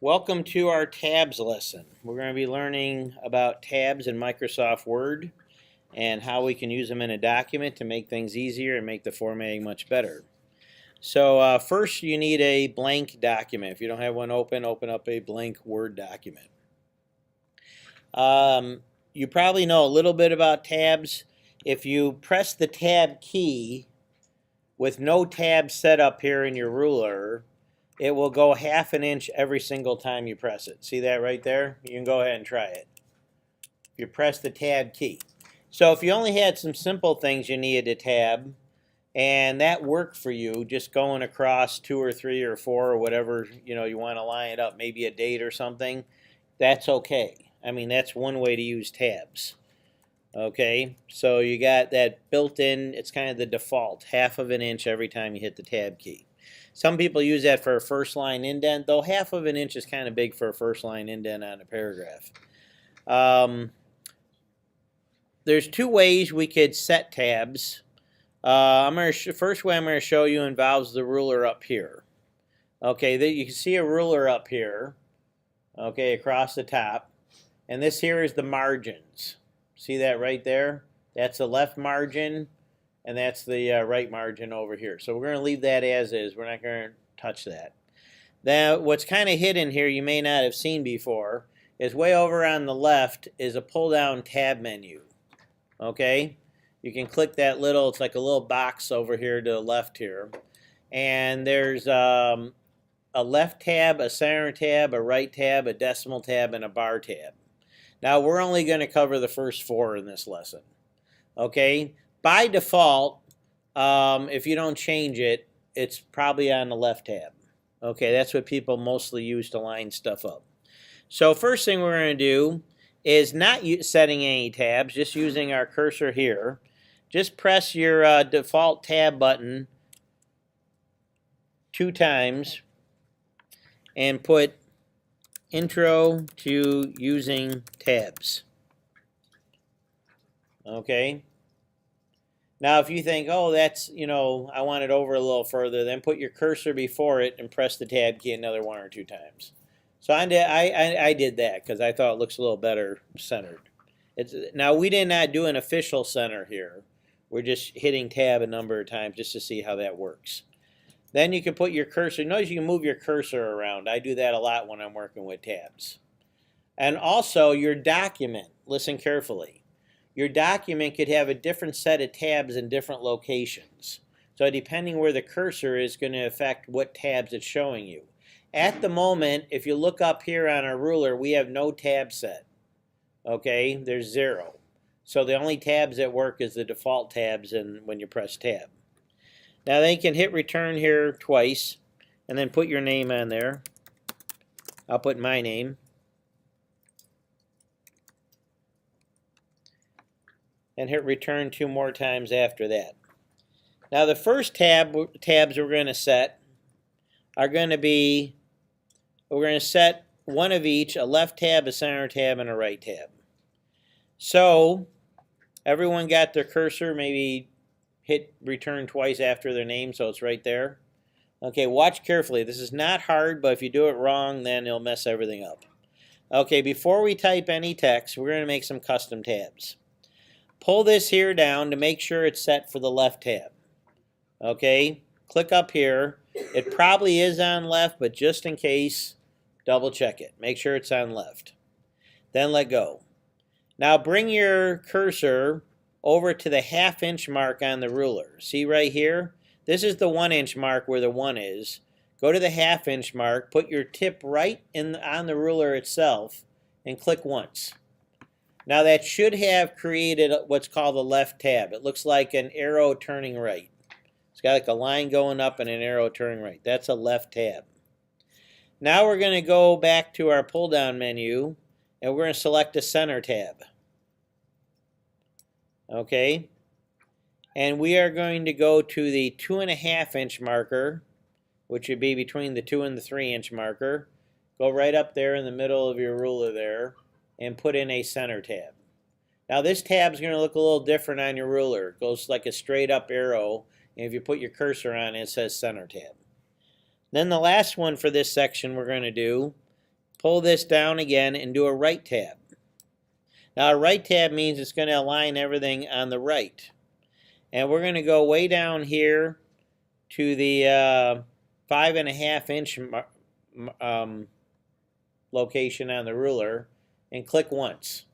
Welcome to our tabs lesson. We're going to be learning about tabs in Microsoft Word and how we can use them in a document to make things easier and make the formatting much better. So first you need a blank document. If you don't have one open up a blank Word document. You probably know a little bit about tabs. If you press the tab key with no tab set up here in your ruler, it will go half an inch every single time you press it. See that right there? You can go ahead and try it. You press the tab key. So if you only had some simple things you needed to tab, and that worked for you, just going across 2 or 3 or 4 or whatever you want to line it up, maybe a date or something, that's okay. I mean, that's one way to use tabs. Okay, so you got that built in, it's kind of the default, half of an inch every time you hit the tab key. Some people use that for a first line indent, though half of an inch is kind of big for a first line indent on a paragraph. There's two ways we could set tabs. First way I'm going to show you involves the ruler up here. Okay, you can see a ruler up here, okay, across the top. And this here is the margins. See that right there? That's the left margin, and that's the right margin over here. So we're going to leave that as is. We're not going to touch that. Now, what's kind of hidden here you may not have seen before is way over on the left is a pull-down tab menu. Okay? You can click that little, it's like a little box over here to the left here. And there's a left tab, a center tab, a right tab, a decimal tab, and a bar tab. Now, we're only going to cover the first 4 in this lesson. Okay? By default, if you don't change it, it's probably on the left tab. Okay, that's what people mostly use to line stuff up. So first thing we're going to do is not setting any tabs, just using our cursor here. Just press your default tab button 2 times and put Intro to Using Tabs. Okay. Now, if you think, oh, that's, I want it over a little further, then put your cursor before it and press the tab key another 1 or 2 times. So I did that because I thought it looks a little better centered. Now, we did not do an official center here. We're just hitting tab a number of times just to see how that works. Then you can put your cursor. Notice you can move your cursor around. I do that a lot when I'm working with tabs. And also your document. Listen carefully. Your document could have a different set of tabs in different locations. So depending where the cursor is going to affect what tabs it's showing you. At the moment, if you look up here on our ruler, we have no tab set. Okay, there's 0. So the only tabs that work is the default tabs and when you press tab. Now then you can hit return here twice and then put your name on there. I'll put my name. And hit return 2 more times after that. Now the first tabs we're going to set are going to be, we're going to set one of each, a left tab, a center tab, and a right tab. So everyone got their cursor, maybe hit return twice after their name so it's right there. Okay, watch carefully. This is not hard, but if you do it wrong, then it'll mess everything up. Okay, before we type any text, we're going to make some custom tabs. Pull this here down to make sure it's set for the left tab. Okay, click up here. It probably is on left, but just in case, double check it. Make sure it's on left. Then let go. Now bring your cursor over to the ½ mark on the ruler. See right here? This is the 1 inch mark where the 1 is. Go to the ½ mark, put your tip right on the ruler itself, and click once. Now that should have created what's called a left tab. It looks like an arrow turning right. It's got like a line going up and an arrow turning right. That's a left tab. Now we're going to go back to our pull down menu and we're going to select a center tab. Okay, and we are going to go to the 2½ inch marker, which would be between the 2 and the 3 inch marker. Go right up there in the middle of your ruler there and put in a center tab. Now this tab is going to look a little different on your ruler. It goes like a straight up arrow, and if you put your cursor on it, it says center tab. Then the last one for this section we're going to do pull this down again and do a right tab. Now a right tab means it's going to align everything on the right. And we're going to go way down here to the 5.5 inch location on the ruler and click once.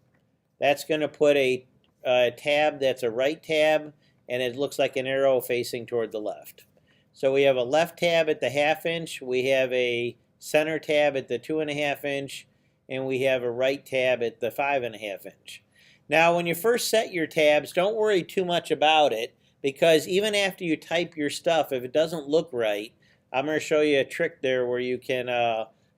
That's going to put a tab that's a right tab, and it looks like an arrow facing toward the left. So we have a left tab at the 1/2 inch, we have a center tab at the 2.5 inch, and we have a right tab at the 5.5 inch. Now when you first set your tabs, don't worry too much about it, because even after you type your stuff, if it doesn't look right, I'm going to show you a trick there where you can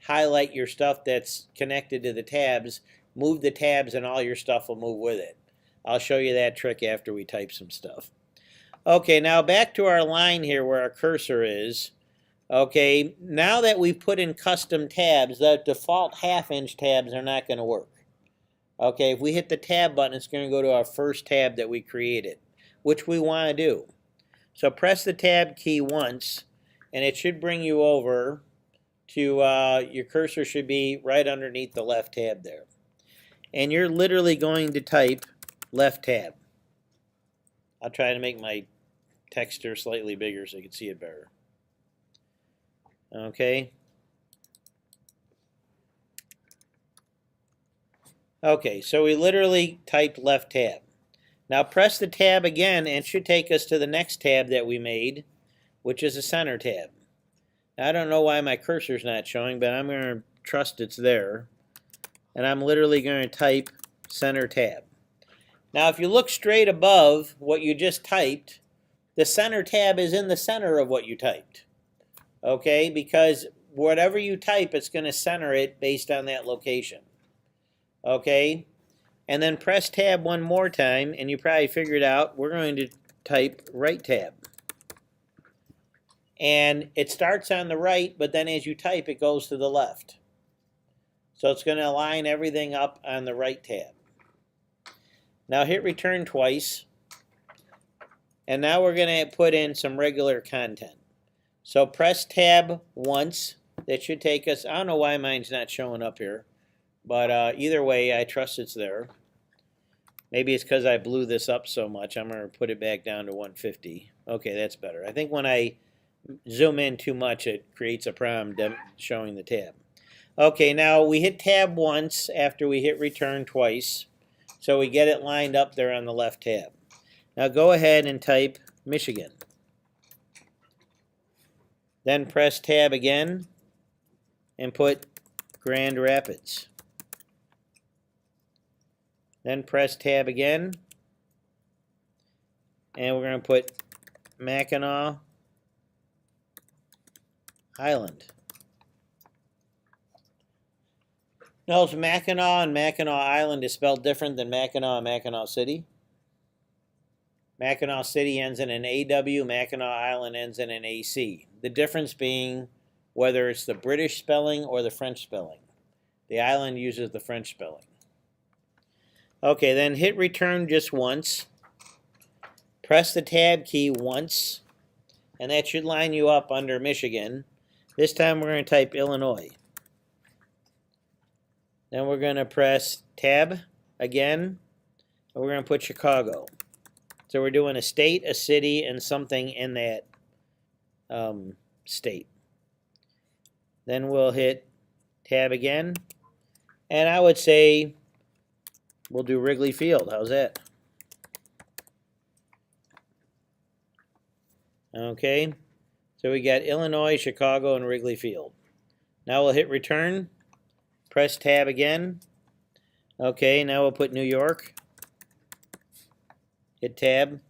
highlight your stuff that's connected to the tabs, move the tabs, and all your stuff will move with it. I'll show you that trick after we type some stuff. Okay, now back to our line here where our cursor is. Okay, now that we've put in custom tabs, the default 1/2 inch tabs are not going to work. Okay, if we hit the tab button, it's going to go to our first tab that we created, which we want to do. So press the tab key once, and it should bring you over to, your cursor should be right underneath the left tab there. And you're literally going to type left tab. I'll try to make my texture slightly bigger so you can see it better. Okay. Okay, so we literally typed left tab. Now press the tab again, and it should take us to the next tab that we made, which is a center tab. Now, I don't know why my cursor's not showing, but I'm going to trust it's there. And I'm literally going to type center tab. Now if you look straight above what you just typed, the center tab is in the center of what you typed. Okay, because whatever you type, it's going to center it based on that location. Okay, and then press tab one more time, and you probably figured out we're going to type right tab. And it starts on the right, but then as you type, it goes to the left. So it's going to align everything up on the right tab. Now hit return twice, and now we're going to put in some regular content. So press tab once. That should take us, I don't know why mine's not showing up here, but either way, I trust it's there. Maybe it's because I blew this up so much. I'm going to put it back down to 150. Okay, that's better. I think when I zoom in too much, it creates a problem showing the tab. Okay, now we hit tab once after we hit return twice, so we get it lined up there on the left tab. Now go ahead and type Michigan. Then press tab again and put Grand Rapids. Then press tab again, and we're going to put Mackinac Island. Notice Mackinac and Mackinac Island is spelled different than Mackinac and Mackinac City. Mackinac City ends in an AW, Mackinac Island ends in an AC. The difference being whether it's the British spelling or the French spelling. The island uses the French spelling. Okay, then hit return just once. Press the tab key once, and that should line you up under Michigan. This time we're going to type Illinois. Then we're going to press tab again, and we're going to put Chicago. So we're doing a state, a city, and something in that state. Then we'll hit tab again, and I would say we'll do Wrigley Field. How's that? Okay, so we got Illinois, Chicago, and Wrigley Field. Now we'll hit return, press tab again. Okay, now we'll put New York. Hit tab.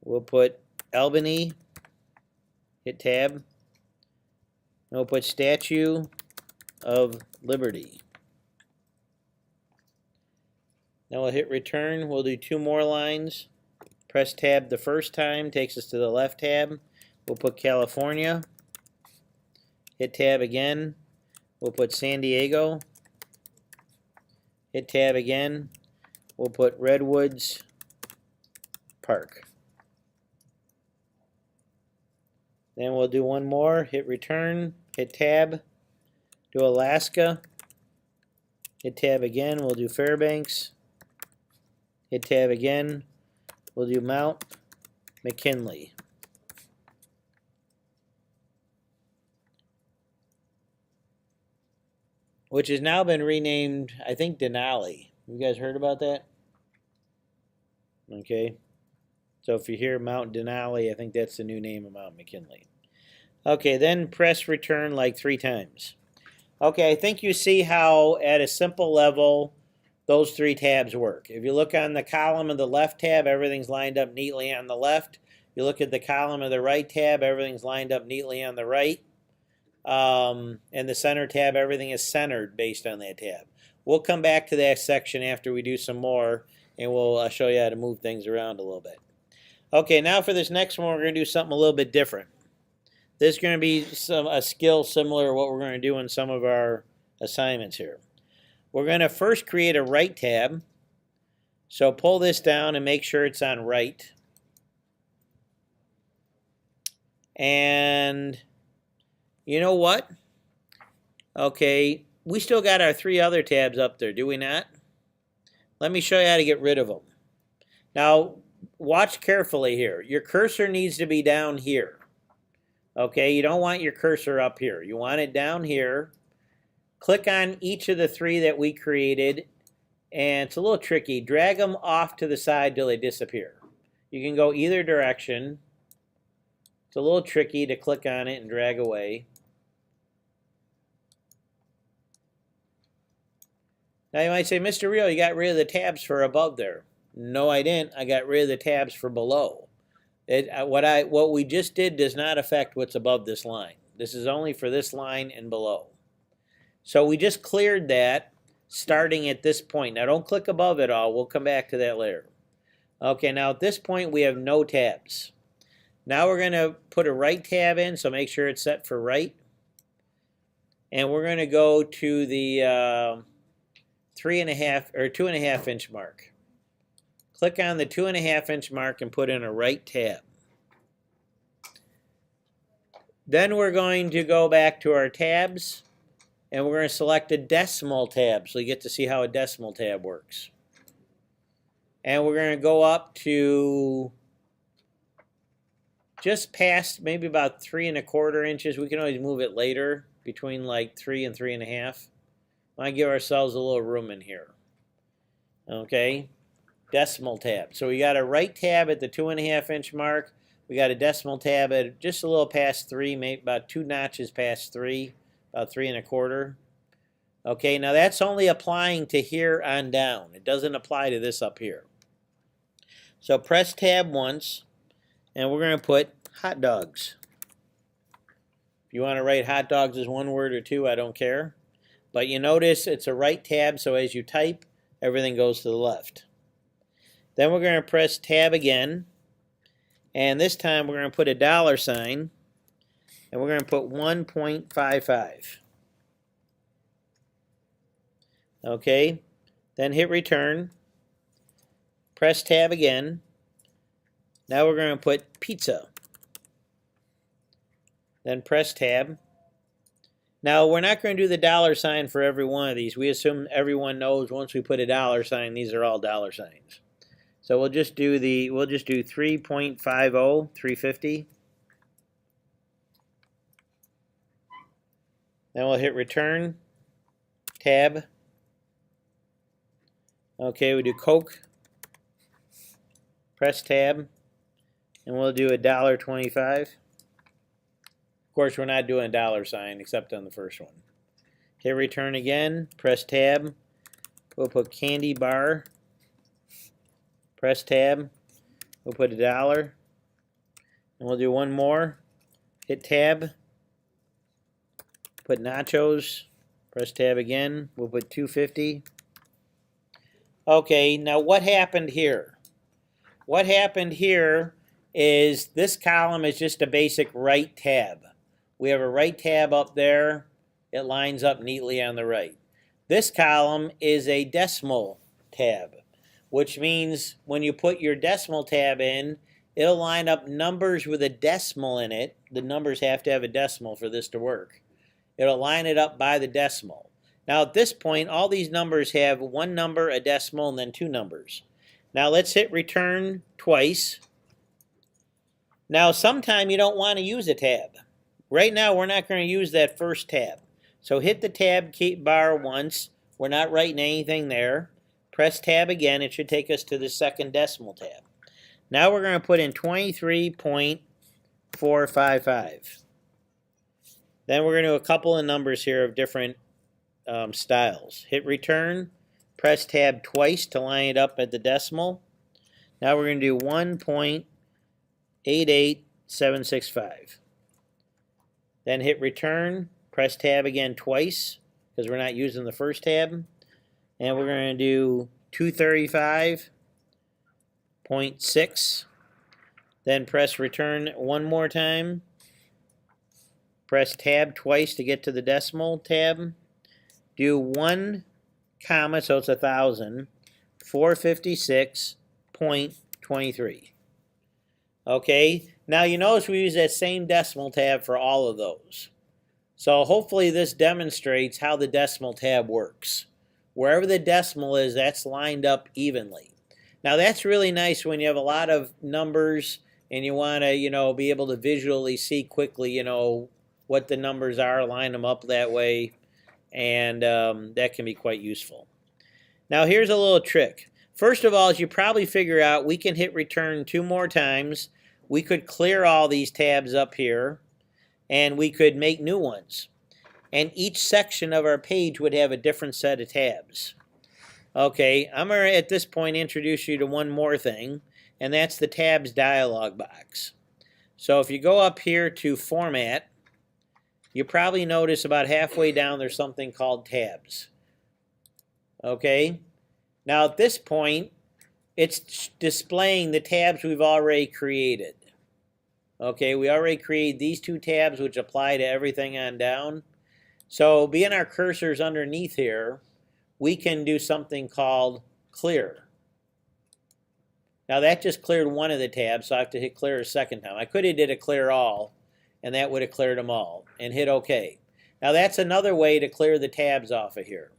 We'll put Albany. Hit tab. And we'll put Statue of Liberty. Now we'll hit return. We'll do 2 more lines. Press tab the first time, takes us to the left tab. We'll put California. Hit tab again. We'll put San Diego. Hit tab again. We'll put Redwoods Park. Then we'll do one more. Hit return. Hit tab. do Alaska, hit tab again, we'll do Fairbanks, hit tab again, we'll do Mount McKinley. Which has now been renamed, I think, Denali. You guys heard about that? Okay. So if you hear Mount Denali, I think that's the new name of Mount McKinley. Okay, then press return like 3 times. Okay, I think you see how at a simple level those 3 tabs work. If you look on the column of the left tab, everything's lined up neatly on the left. You look at the column of the right tab, everything's lined up neatly on the right. And the center tab, everything is centered based on that tab. We'll come back to that section after we do some more, and we'll show you how to move things around a little bit. Okay, now for this next one, we're going to do something a little bit different. This is going to be a skill similar to what we're going to do in some of our assignments here. We're going to first create a right tab. So pull this down and make sure it's on right. And you know what? Okay, we still got our 3 other tabs up there, do we not? Let me show you how to get rid of them. Now, watch carefully here. Your cursor needs to be down here. Okay, you don't want your cursor up here. You want it down here. Click on each of the 3 that we created, and it's a little tricky. Drag them off to the side till they disappear. You can go either direction. It's a little tricky to click on it and drag away. Now you might say, Mr. Real, you got rid of the tabs for above there. No, I didn't. I got rid of the tabs for below. What we just did does not affect what's above this line. This is only for this line and below. So we just cleared that starting at this point. Now don't click above it all. We'll come back to that later. Okay, now at this point we have no tabs. Now we're going to put a right tab in, so make sure it's set for right. And we're going to go to the 3.5 or 2.5 inch mark. Click on the 2.5 inch mark and put in a right tab. Then we're going to go back to our tabs and we're going to select a decimal tab so you get to see how a decimal tab works. And we're going to go up to just past maybe about 3.25 inches. We can always move it later between like 3 and 3.5. I want to give ourselves a little room in here. Okay, decimal tab. So we got a right tab at the 2.5 inch mark. We got a decimal tab at just a little past 3, maybe about 2 notches past 3, about 3.25. Okay, now that's only applying to here on down. It doesn't apply to this up here. So press tab once, and we're going to put hot dogs. If you want to write hot dogs as 1 word or 2, I don't care. But you notice it's a right tab, so as you type, everything goes to the left. Then we're going to press tab again, and this time we're going to put a $sign, and we're going to put 1.55. Okay, then hit return, press tab again. Now we're going to put pizza. Then press tab. Now we're not going to do the $sign for every one of these. We assume everyone knows once we put a $sign, these are all $signs. So we'll just do 3.50, 350. Then we'll hit return, tab. Okay, we do Coke. Press tab, and we'll do a $1.25. Of course, we're not doing a $sign except on the first one. Hit return again, press tab. We'll put candy bar. Press tab. We'll put $1. And we'll do one more. Hit tab. Put nachos. Press tab again. We'll put $2.50. Okay, now what happened here? What happened here is this column is just a basic right tab. We have a right tab up there. It lines up neatly on the right. This column is a decimal tab, which means when you put your decimal tab in, it'll line up numbers with a decimal in it. The numbers have to have a decimal for this to work. It'll line it up by the decimal. Now at this point, all these numbers have one number, a decimal, and then two numbers. Now let's hit return twice. Now sometime you don't want to use a tab. Right now we're not going to use that first tab. So hit the tab key bar once. We're not writing anything there. Press tab again. It should take us to the second decimal tab. Now we're going to put in 23.455. Then we're going to do a couple of numbers here of different styles. Hit return. Press tab twice to line it up at the decimal. Now we're going to do 1.88765. Then hit return. Press tab again twice because we're not using the first tab. And we're going to do 235.6. Then press return one more time. Press tab twice to get to the decimal tab. Do 1 comma, so it's 1,000. 456.23. Okay, now you notice we use that same decimal tab for all of those. So hopefully this demonstrates how the decimal tab works. Wherever the decimal is, that's lined up evenly. Now that's really nice when you have a lot of numbers and you want to, be able to visually see quickly, what the numbers are, line them up that way, and that can be quite useful. Now here's a little trick. First of all, as you probably figure out, we can hit return 2 more times. We could clear all these tabs up here, and we could make new ones. And each section of our page would have a different set of tabs. Okay, I'm going to, at this point, introduce you to one more thing, and that's the tabs dialog box. So if you go up here to Format, you probably notice about halfway down there's something called Tabs. Okay, now at this point, it's displaying the tabs we've already created. Okay, we already created these 2 tabs which apply to everything on down. So being our cursor's underneath here, we can do something called clear. Now that just cleared one of the tabs, so I have to hit clear a second time. I could have did a clear all, and that would have cleared them all, and hit OK. Now that's another way to clear the tabs off of here.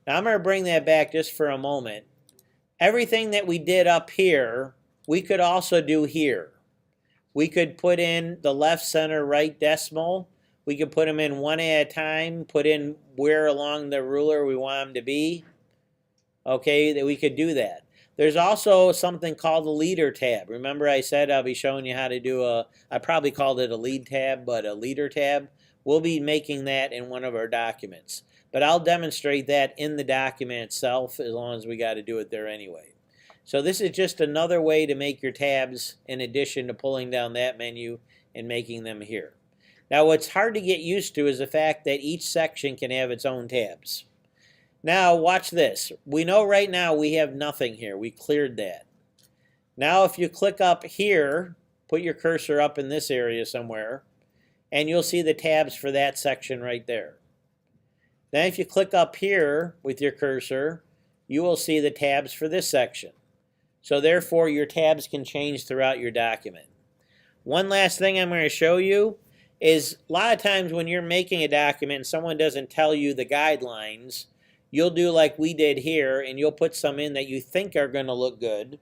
Now I'm going to bring that back just for a moment. Everything that we did up here, we could also do here. We could put in the left, center, right decimal. We could put them in one at a time, put in where along the ruler we want them to be. Okay, that we could do that. There's also something called the leader tab. Remember I said I'll be showing you how to do I probably called it a lead tab, but a leader tab. We'll be making that in one of our documents. But I'll demonstrate that in the document itself as long as we got to do it there anyway. So this is just another way to make your tabs in addition to pulling down that menu and making them here. Now what's hard to get used to is the fact that each section can have its own tabs. Now watch this. We know right now we have nothing here. We cleared that. Now if you click up here, put your cursor up in this area somewhere, and you'll see the tabs for that section right there. Then if you click up here with your cursor, you will see the tabs for this section. So therefore your tabs can change throughout your document. One last thing I'm going to show you is a lot of times when you're making a document and someone doesn't tell you the guidelines, you'll do like we did here and you'll put some in that you think are going to look good.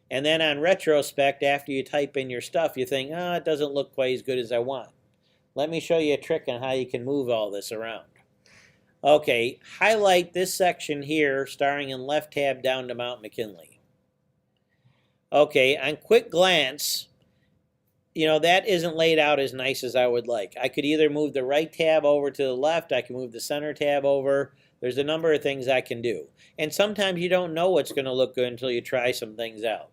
And then on retrospect, after you type in your stuff, you think, oh, it doesn't look quite as good as I want. Let me show you a trick on how you can move all this around. Okay, highlight this section here, starting in left tab down to Mount McKinley. Okay, on quick glance, that isn't laid out as nice as I would like. I could either move the right tab over to the left, I can move the center tab over. There's a number of things I can do. And sometimes you don't know what's going to look good until you try some things out.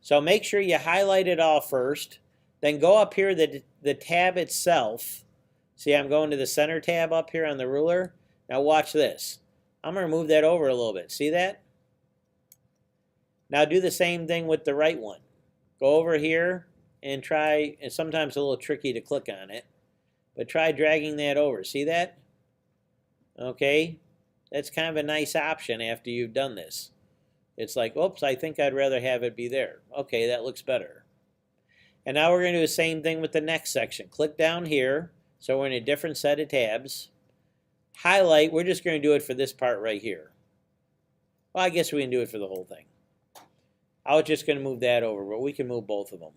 So make sure you highlight it all first, then go up here to the tab itself. See, I'm going to the center tab up here on the ruler. Now watch this. I'm going to move that over a little bit. See that? Now do the same thing with the right one. Go over here and try, and sometimes it's a little tricky to click on it, but try dragging that over. See that? Okay, that's kind of a nice option after you've done this. It's like, oops, I think I'd rather have it be there. Okay, that looks better. And now we're going to do the same thing with the next section. Click down here, so we're in a different set of tabs. highlight, we're just going to do it for this part right here. Well, I guess we can do it for the whole thing. I was just going to move that over, but we can move both of them.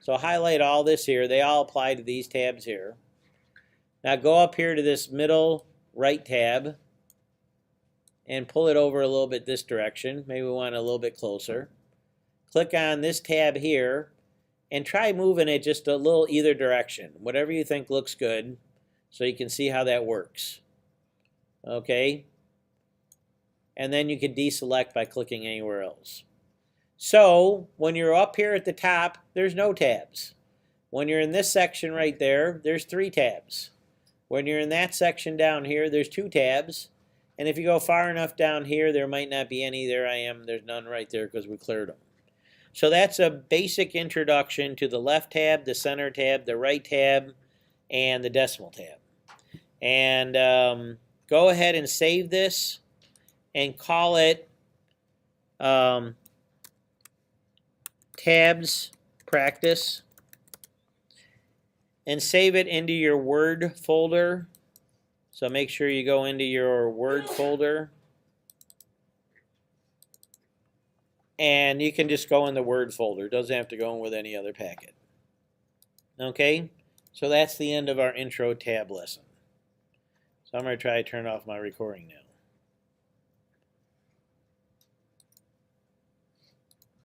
So highlight all this here. They all apply to these tabs here. Now go up here to this middle right tab and pull it over a little bit this direction. Maybe we want it a little bit closer. Click on this tab here and try moving it just a little either direction. Whatever you think looks good so you can see how that works. Okay? And then you can deselect by clicking anywhere else. So when you're up here at the top, there's no tabs. When you're in this section right there, there's 3 tabs. When you're in that section down here, there's 2 tabs. And if you go far enough down here, there might not be any. There I am. There's none right there because we cleared them. So that's a basic introduction to the left tab, the center tab, the right tab, and the decimal tab. And go ahead and save this and call it tabs practice, and save it into your Word folder. So make sure you go into your Word folder, and you can just go in the Word folder. It doesn't have to go in with any other packet. Okay, so that's the end of our intro tab lesson. So I'm going to try to turn off my recording now.